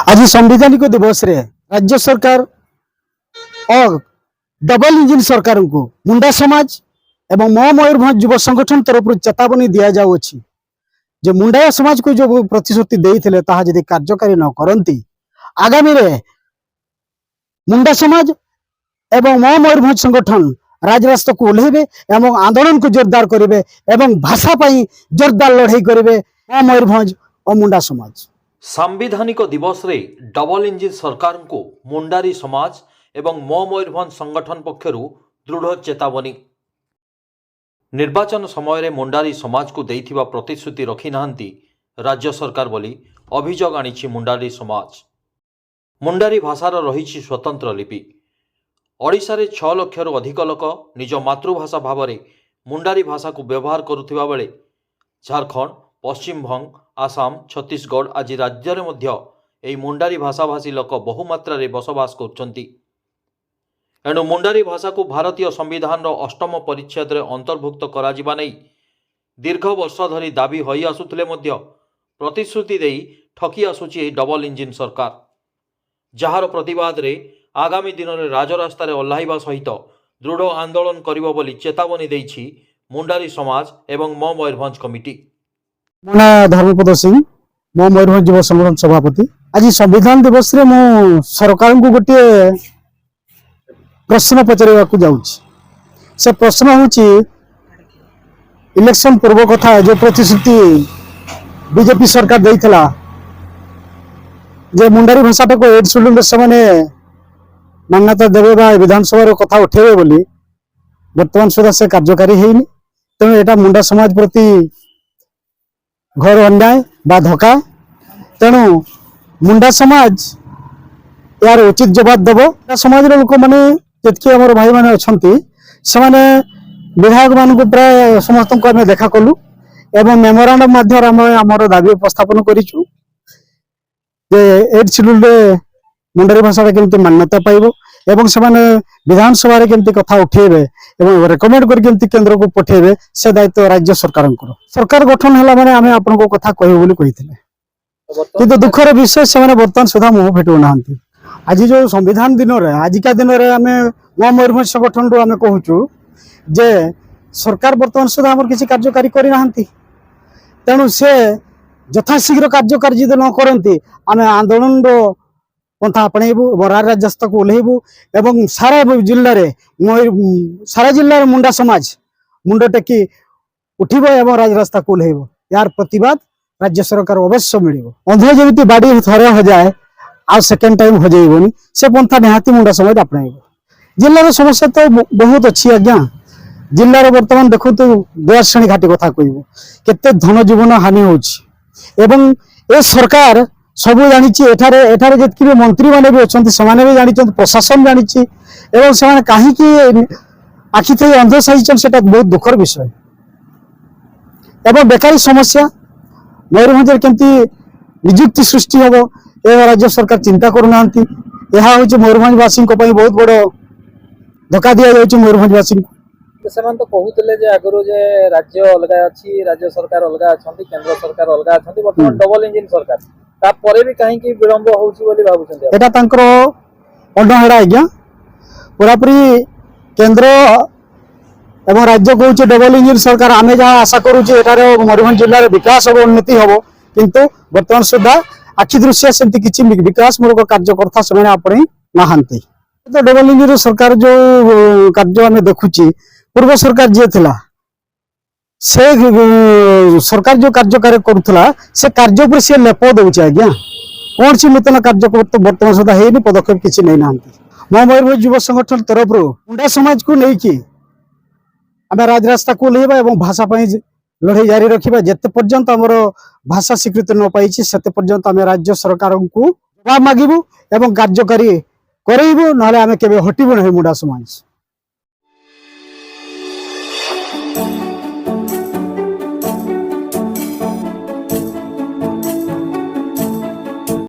आज संवैधानिक दिवस रे राज्य सरकार और डबल इंजिन सरकार को मुंडा समाज एवं मयूरभंज युव संगठन तरफ चेतावनी दि जाऊँगी जो मुंडा समाज को जो प्रतिश्रुति देते जदि कार्यकारी न करती आगामी रे मुंडा समाज एवं मयूरभंज संगठन राजरास्ता को ओह्लैबे एवं आंदोलन को जोरदार करेंगे एवं भाषा पाई जोरदार लड़ाई करेंगे मयूरभंज और मुंडा समाज। सांविधानिक दिवस रे डबल इंजिन सरकार को मुंडारी समाज एवं मयूरभंज संगठन पक्षर दृढ़ चेतावनी। निर्वाचन समय रे मुंडारी समाज को देइथिबा प्रतिश्रुति रखी नाहंती राज्य सरकार बोली अभियोग आनिछि मुंडारी समाज। मुंडारी भाषार रहिछि स्वतंत्र लिपि। ओडिशा रे 6 लक्षरू अधिक लोक निज मातृभाषा भाव में मुंडारी भाषा को व्यवहार करुथिबा बेले झारखंड, पश्चिम बंग, आसाम, छत्तीसगढ़ आज राज्य में मध्य एही मुंडारी भाषाभाषी लोक बहुमात्रा रे बसवास करछंती। एणु मुंडारी भाषा को भारतीय संविधान अष्टम परिच्छेद रे अंतर्भुक्त कराजिबा नै दीर्घ वर्ष धरी दाबी होई आसुथिले मध्य प्रतिश्रुति देई ठकी आसुछि एही डबल इंजिन सरकार। जहार प्रतिवाद रे आगामी दिन में राजरास्ता ओह्लैबा सहित दृढ़ आंदोलन करिबो बोली चेतावनी देइछि मुंडारी समाज एवं मयूरभंज कमिटी। मो ना धर्मपद सिंह, मो मयूरभंज युव संगठन सभापति। आज संविधान दिवस रे मो सरकार को गोटे प्रश्न पचारिबा को जाउछि। से प्रश्न होछि इलेक्शन पूर्व कथा जो प्रतिश्रुति बीजेपी सरकार देइथला जे मुंडारी भाषाटा को एड शेड्यूल से माने मान्यता देवे बा विधानसभा कथा उठेबे बोली वर्तमान सुधा से कार्यकारी हेनी। तेणु एटा मुंडा समाज प्रति घर अन्याय बा धोखा। तेणु मुंडा समाज यार उचित जवाब देव। समाज लोक मैंने जितकी आम भाई मैंने अच्छा से विधायक मान प्राय समस्त को आम देखा कलु एवं मेमोरांडम माध्यम आमर दाबी उपस्थापन करूँ एड शेड्यूल मुंडारी भाषा केमती मान्यता पाइब एवं से विधानसभा केमती कथा उठेबे एवं रेकमेंड कर केंद्र को पठेबे से दायित्व राज्य सरकार सरकार गठन है माने आमे आपन को कथा कहबो बोली कहिथिले किंतु दुखर विषय से वर्तमान सुधा मुह फेटू नाहंती। आज जो संविधान दिन रे आजिका दिन रे आमे मयूरभंज संगठन रो आमे कहूचु जे सरकार वर्तमान सुधा हमर किसी कार्यकारी करि नाहंती। तेणु से यथाशीघ्र कार्यकारी जदि न करती आमे आंदोलन रो पंथा आपणेबू राजरास्ता को ओह्लैबू एवं सारा जिले में सारा जिले मुंडा समाज मुंड टेकी उठिब एवं राजरास्ता को ओह्लैब। यार प्रतिवाद राज्य सरकार अवश्य मिल अंध जमी बाड़ी थरे हो जाए आ सेकेंड टाइम हो जाइबनी से पंथा निहाती मुंडा समाज आपणेब। जिलार समस्या तो बहुत अच्छी आज्ञा। जिलार वर्तमान देखो तो दुआरश्रेणी घाटी कथा कहब केते धन जीवन हानि होछि एवं ए सरकार सबू जानी जितकी भी मंत्री माने भी अच्छा से भी जानी प्रशासन जानी एवं से कहीं आखि थी अंध सही से बहुत दुखर विषय एवं बेकारी समस्या मयूरभंज केमती निजुक्ति सृष्टि हम ए राज्य सरकार चिंता करना मयूरभंजवासी बहुत बड़ धोखा दि जाए मयूरभंजवासी से तो कहते जे आगु जे राज्य अलग अच्छी राज्य सरकार अलग अच्छा केंद्र सरकार अलग अच्छा बर्तमान डबल इंजिन सरकार तापर भी कहीं विलंब होता अणहेड़ा आज्ञा पूरापूरी केंद्र एवं राज्य कहूँ डबल इंजिन सरकार आमे जहाँ आशा करुचे मयूरभंज जिले में विकास हम उन्नति हम किंतु वर्तमान सुधा आखि दृश्य से किसी विकासमूलक कार्यकर्ता से आपणे नहांती। तो डबल इंजिन सरकार जो कार्य आम देखुची पूर्व सरकार जी थिला से सरकार जो कार्यकारी करुला से कार्य पर सी लेप दौचे आज्ञा कौन सी नूतन कार्य बर्तमान सुधा है पदक्षेप किसी नहीं ना। मयूरभंज युव संगठन तरफ मुंडा समाज को लेकिन आम राजरास्ता को ओह्लैबा एवं भाषा लड़ाई जारी रखा जिते पर्यंत आमर भाषा स्वीकृति न पाई से पर्यंत आम राज्य सरकार को जवाब मागिबू एवं कार्यकारी करेबू ना आम के हटबू ना मुंडा समाज।